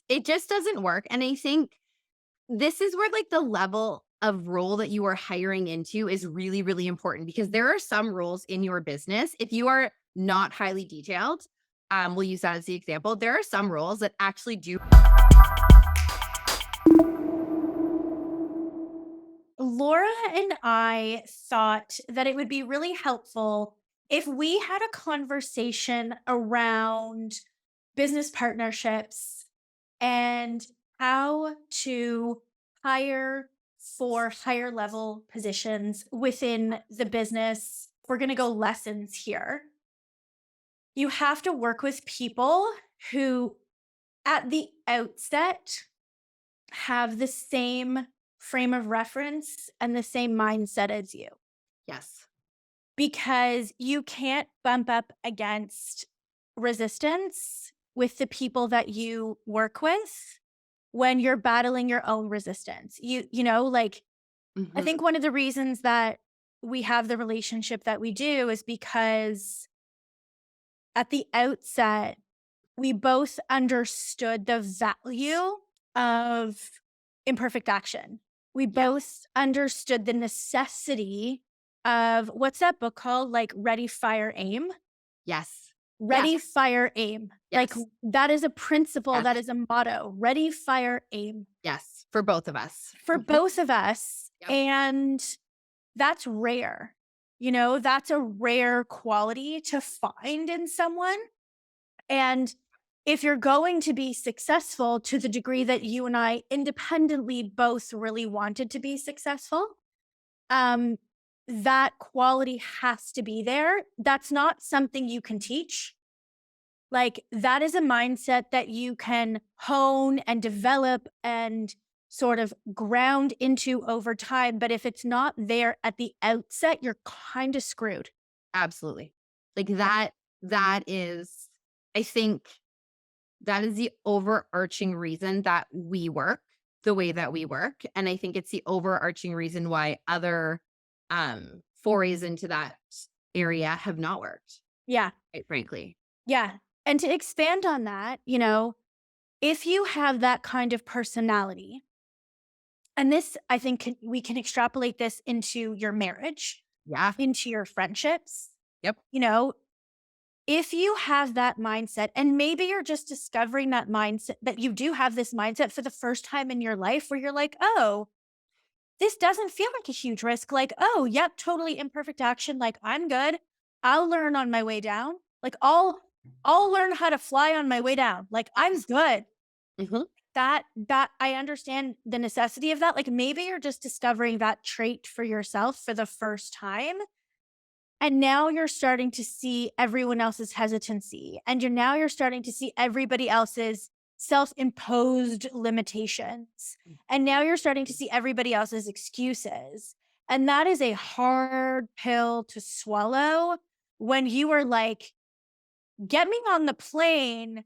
It just doesn't work. And I think this is where like the level of role that you are hiring into is really, really important because there are some roles in your business. If you are not highly detailed, we'll use that as the example. There are some roles that actually do. Laura and I thought that it would be really helpful if we had a conversation around business partnerships and how to hire for higher level positions within the business. We're going to go lessons here. You have to work with people who, at the outset, have the same frame of reference and the same mindset as you, Yes. because you can't bump up against resistance with the people that you work with when you're battling your own resistance. Like, I Mhm. think one of the reasons that we have the relationship that we do is because at the outset, we both understood the value of imperfect action. We Yeah. both understood the necessity of what's that book called? Like Ready, Fire, Aim. Yes. Yes. Ready, fire, aim. Like Yes. that is a principle, Yes. that is a motto. Ready, fire, aim Yes. For both of us. for Mhm. both of us. Yep. And that's rare. That's a rare quality to find in someone. And if you're going to be successful to the degree that you and I independently both really wanted to be successful, um, that quality has to be there. That's not something you can teach. Like, that is a mindset that you can hone and develop and sort of ground into over time. But if it's not there at the outset, you're kind of screwed. Absolutely. Like that is, I think that is the overarching reason that we work the way that we work. And I think it's the overarching reason why other forays into that area have not worked, Yeah. quite frankly. Yeah. And to expand on that, if you have that kind of personality, and this, I think we can extrapolate this into your marriage, Yeah. into your friendships, Yep. you know, if you have that mindset, and maybe you're just discovering that mindset, that you do have this mindset for the first time in your life where you're like, oh, this doesn't feel like a huge risk. Like, oh, yep, totally imperfect action. Like, I'm good. I'll learn on my way down. Like, I'll learn how to fly on my way down. Like, I'm good. Mhm. That I understand the necessity of that. Like, maybe you're just discovering that trait for yourself for the first time. And now you're starting to see everyone else's hesitancy. And you're starting to see everybody else's self-imposed limitations. And now you're starting to see everybody else's excuses. And that is a hard pill to swallow when you are like, get me on the plane.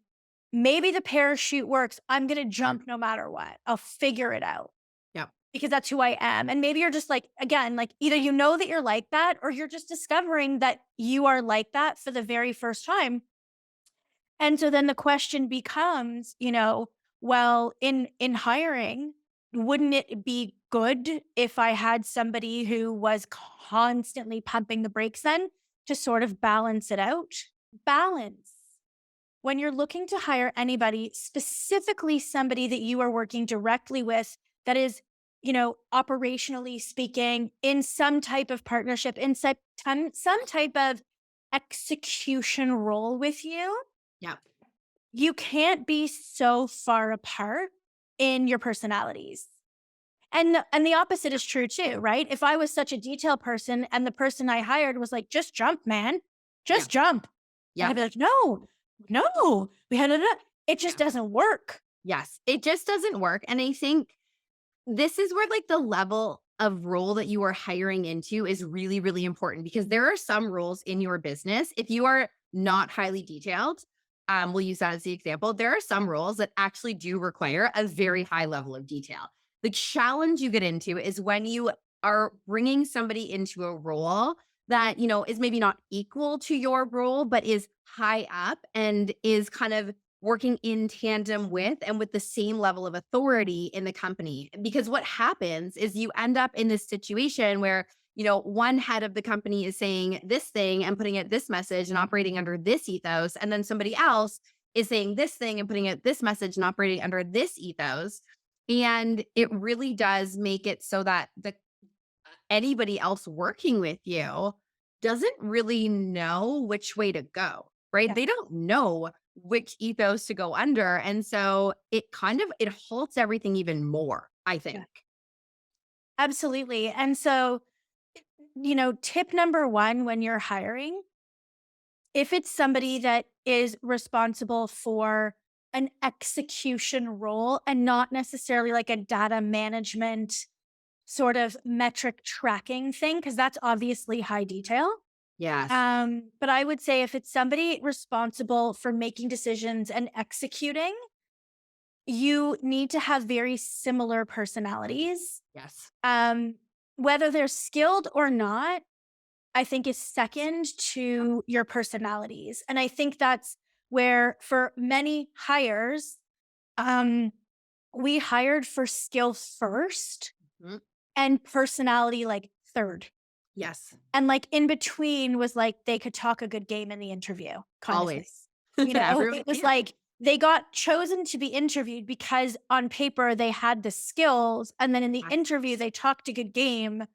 Maybe the parachute works. I'm going to jump no matter what. I'll figure it out Yep. because that's who I am. And maybe you're just like, again, like either you know that you're like that or you're just discovering that you are like that for the very first time. And so then the question becomes, well, in hiring, wouldn't it be good if I had somebody who was constantly pumping the brakes then to sort of balance it out? Balance. When you're looking to hire anybody, specifically somebody that you are working directly with that is, operationally speaking, in some type of partnership, in some type of execution role with you, Yep. you can't be so far apart in your personalities. And the opposite is true too, right? If I was such a detail person and the person I hired was like, just jump, man, Yeah. just jump. And I'd Yep. be like, no, no, we had it. It just Yeah. doesn't work. Yes. It just doesn't work. And I think this is where like the level of role that you are hiring into is really, really important because there are some roles in your business. If you are not highly detailed, we'll use that as the example. There are some roles that actually do require a very high level of detail. The challenge you get into is when you are bringing somebody into a role that, is maybe not equal to your role, but is high up and is kind of working in tandem with and with the same level of authority in the company. Because what happens is you end up in this situation where, one head of the company is saying this thing and putting it this message and operating under this ethos. And then somebody else is saying this thing and putting it this message and operating under this ethos. And it really does make it so that the anybody else working with you doesn't really know which way to go, right? Yeah. They don't know which ethos to go under. And so it halts everything even more, I Yeah. think. Absolutely. And so, tip number one when you're hiring, if it's somebody that is responsible for an execution role and not necessarily like a data management sort of metric tracking thing, because that's obviously high detail. Yes. But I would say if it's somebody responsible for making decisions and executing, you need to have very similar personalities. Yes. Um, Whether they're skilled or not, I think is second to your personalities. And I think that's where for many hires, um, we hired for skill first Mhm. and personality like third. Yes. And like in between was like they could talk a good game in the interview kind of thing. Always. Everyone It was can. like they got chosen to be interviewed because on paper they had the skills. And then in the Yes. interview, they talked a good game,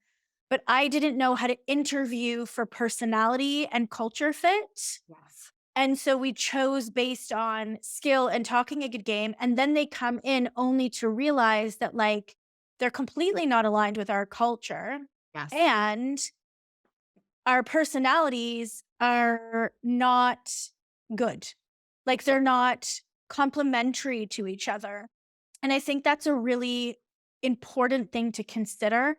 but I didn't know how to interview for personality and culture fit. Yes. And so we chose based on skill and talking a good game. And then they come in only to realize that like they're completely not aligned with our culture. Yes. And our personalities are not good. Like they're not complementary to each other. And I think that's a really important thing to consider